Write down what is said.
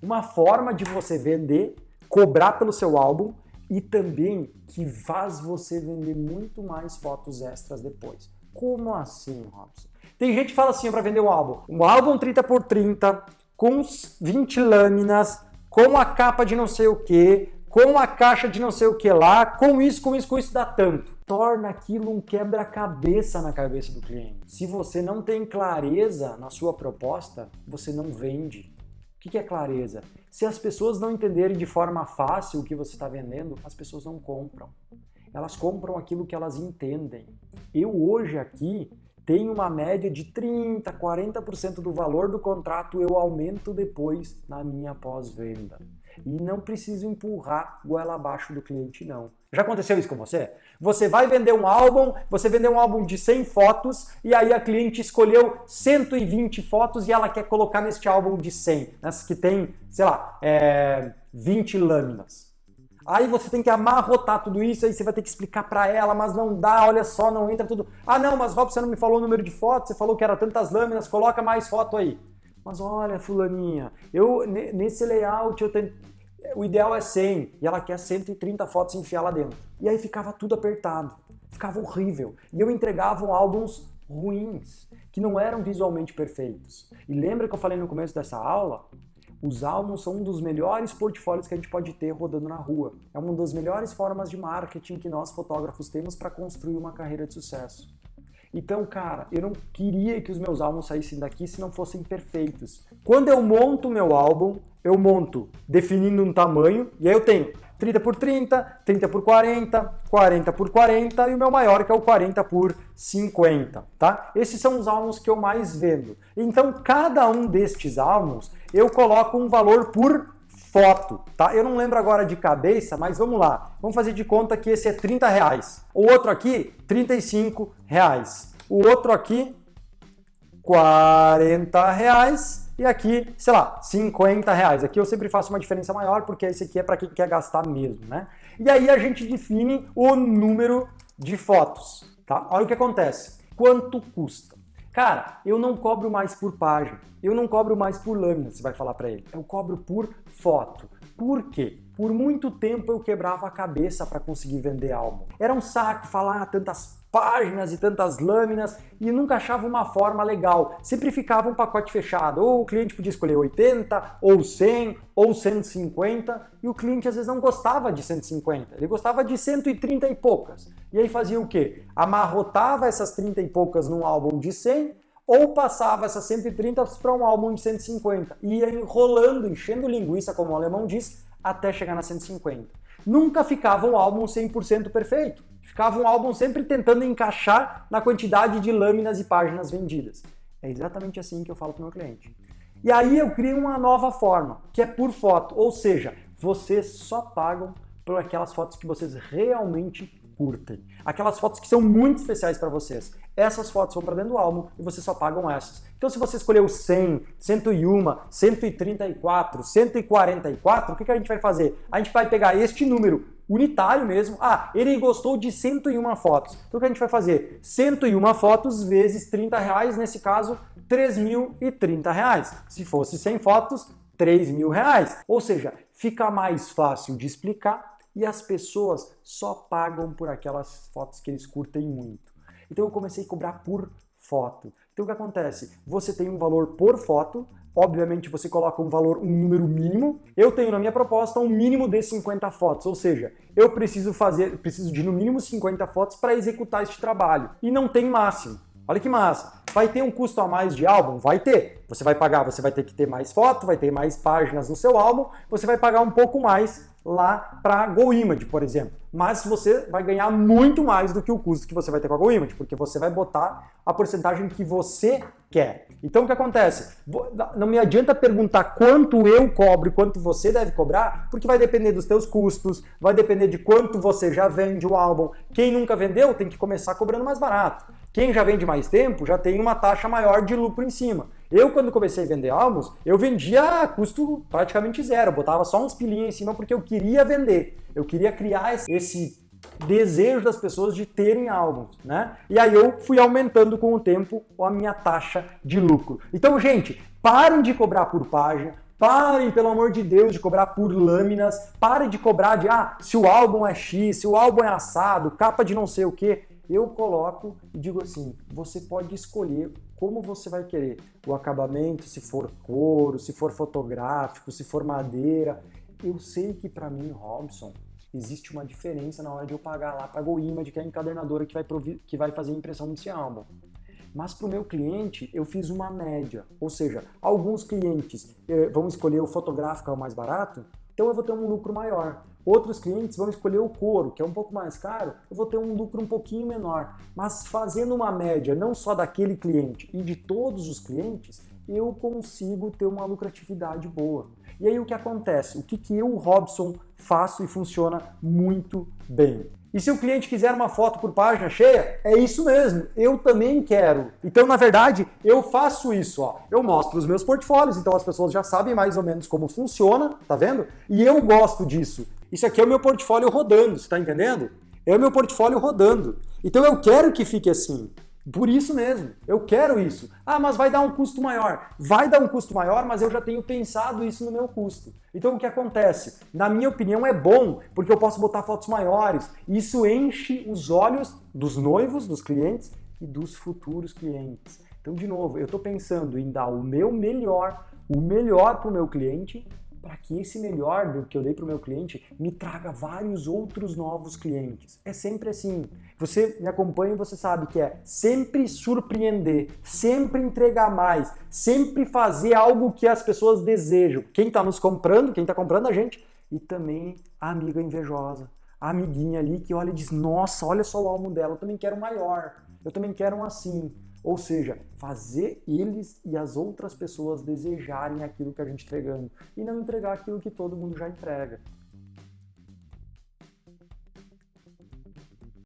Uma forma de você vender, cobrar pelo seu álbum e também que faz você vender muito mais fotos extras depois. Como assim, Robson? Tem gente que fala assim para vender um álbum 30x30, com 20 lâminas, com a capa de não sei o que, com a caixa de não sei o que lá, com isso dá tanto. Torna aquilo um quebra-cabeça na cabeça do cliente. Se você não tem clareza na sua proposta, você não vende. O que é clareza? Se as pessoas não entenderem de forma fácil o que você está vendendo, as pessoas não compram. Elas compram aquilo que elas entendem. Eu hoje aqui tenho uma média de 30%, 40% do valor do contrato eu aumento depois na minha pós-venda. E não preciso empurrar goela abaixo do cliente, não. Já aconteceu isso com você? Você vai vender um álbum, você vendeu um álbum de 100 fotos e aí a cliente escolheu 120 fotos e ela quer colocar neste álbum de 100, nessas que tem, sei lá, 20 lâminas. Aí você tem que amarrotar tudo isso, aí você vai ter que explicar para ela, mas não dá, olha só, não entra tudo. Ah não, mas Rob, você não me falou o número de fotos, você falou que era tantas lâminas, coloca mais foto aí. Mas olha, fulaninha, nesse layout o ideal é 100 e ela quer 130 fotos enfiar lá dentro. E aí ficava tudo apertado, ficava horrível. E eu entregava álbuns ruins, que não eram visualmente perfeitos. E lembra que eu falei no começo dessa aula? Os álbuns são um dos melhores portfólios que a gente pode ter rodando na rua. É uma das melhores formas de marketing que nós fotógrafos temos para construir uma carreira de sucesso. Então, cara, eu não queria que os meus álbuns saíssem daqui se não fossem perfeitos. Quando eu monto o meu álbum, eu monto definindo um tamanho, e aí eu tenho 30x30, 30x40, 40x40 e o meu maior que é o 40x50, tá? Esses são os álbuns que eu mais vendo. Então, cada um destes álbuns, eu coloco um valor por foto, tá? Eu não lembro agora de cabeça, mas vamos lá. Vamos fazer de conta que esse é R$30. O outro aqui, R$35. O outro aqui, R$40. E aqui, sei lá, R$50. Aqui eu sempre faço uma diferença maior, porque esse aqui é para quem quer gastar mesmo, né? E aí a gente define o número de fotos, tá? Olha o que acontece. Quanto custa? Cara, eu não cobro mais por página, eu não cobro mais por lâmina, você vai falar para ele. Eu cobro por foto. Por quê? Por muito tempo eu quebrava a cabeça para conseguir vender álbum. Era um saco falar tantas páginas e tantas lâminas e nunca achava uma forma legal. Sempre ficava um pacote fechado. Ou o cliente podia escolher 80, ou 100, ou 150 e o cliente às vezes não gostava de 150, ele gostava de 130 e poucas. E aí fazia o quê? Amarrotava essas 30 e poucas num álbum de 100 ou passava essas 130 para um álbum de 150 e ia enrolando, enchendo linguiça, como o alemão diz, até chegar na 150. Nunca ficava um álbum 100% perfeito. Ficava um álbum sempre tentando encaixar na quantidade de lâminas e páginas vendidas. É exatamente assim que eu falo para o meu cliente. E aí eu crio uma nova forma, que é por foto. Ou seja, vocês só pagam por aquelas fotos que vocês realmente curtem. Aquelas fotos que são muito especiais para vocês. Essas fotos vão para dentro do álbum e vocês só pagam essas. Então se você escolheu 100, 101, 134, 144, o que a gente vai fazer? A gente vai pegar este número unitário mesmo. Ah, ele gostou de 101 fotos. Então o que a gente vai fazer? 101 fotos vezes R$30, nesse caso R$3.030. Se fosse 100 fotos, R$3.000. Ou seja, fica mais fácil de explicar e as pessoas só pagam por aquelas fotos que eles curtem muito. Então eu comecei a cobrar por foto. Então o que acontece? Você tem um valor por foto, obviamente você coloca um valor, um número mínimo. Eu tenho na minha proposta um mínimo de 50 fotos, ou seja, eu preciso de no mínimo 50 fotos para executar este trabalho. E não tem máximo. Olha que massa. Vai ter um custo a mais de álbum? Vai ter. Você vai pagar, você vai ter que ter mais foto, vai ter mais páginas no seu álbum, você vai pagar um pouco mais lá para a GoImage, por exemplo. Mas você vai ganhar muito mais do que o custo que você vai ter com a GoImage, porque você vai botar a porcentagem que você quer. Então o que acontece? Não me adianta perguntar quanto eu cobro e quanto você deve cobrar, porque vai depender dos teus custos, vai depender de quanto você já vende o álbum. Quem nunca vendeu tem que começar cobrando mais barato. Quem já vende mais tempo já tem uma taxa maior de lucro em cima. Eu, quando comecei a vender álbuns, eu vendia a custo praticamente zero. Eu botava só uns pilinhos em cima porque eu queria vender. Eu queria criar esse desejo das pessoas de terem álbuns, né? E aí eu fui aumentando com o tempo a minha taxa de lucro. Então, gente, parem de cobrar por página, Parem, pelo amor de Deus, de cobrar por lâminas. Parem de cobrar de, se o álbum é X, se o álbum é assado, capa de não sei o quê. Eu coloco e digo assim, você pode escolher como você vai querer. O acabamento, se for couro, se for fotográfico, se for madeira. Eu sei que para mim, Robson, existe uma diferença na hora de eu pagar lá para a GoImage, que é a encadernadora que vai fazer a impressão desse álbum. Mas para o meu cliente, eu fiz uma média. Ou seja, alguns clientes vão escolher o fotográfico, que é o mais barato, então eu vou ter um lucro maior. Outros clientes vão escolher o couro, que é um pouco mais caro, eu vou ter um lucro um pouquinho menor. Mas fazendo uma média, não só daquele cliente e de todos os clientes, eu consigo ter uma lucratividade boa. E aí o que acontece? O que eu, Robson, faço e funciona muito bem? E se o cliente quiser uma foto por página cheia, é isso mesmo, eu também quero. Então, na verdade, eu faço isso, ó. Eu mostro os meus portfólios, então as pessoas já sabem mais ou menos como funciona, tá vendo? E eu gosto disso. Isso aqui é o meu portfólio rodando, você tá entendendo? É o meu portfólio rodando. Então eu quero que fique assim. Por isso mesmo, eu quero isso. Mas vai dar um custo maior. Vai dar um custo maior, mas eu já tenho pensado isso no meu custo. Então o que acontece? Na minha opinião é bom, porque eu posso botar fotos maiores. Isso enche os olhos dos noivos, dos clientes e dos futuros clientes. Então, de novo, eu estou pensando em dar o melhor para o meu cliente, para que esse melhor do que eu dei para o meu cliente me traga vários outros novos clientes. É sempre assim. Você me acompanha e você sabe que é sempre surpreender, sempre entregar mais, sempre fazer algo que as pessoas desejam. Quem está nos comprando, quem está comprando a gente, e também a amiga invejosa, a amiguinha ali que olha e diz, nossa, olha só o álbum dela, eu também quero maior, eu também quero um assim. Ou seja, fazer eles e as outras pessoas desejarem aquilo que a gente está entregando e não entregar aquilo que todo mundo já entrega.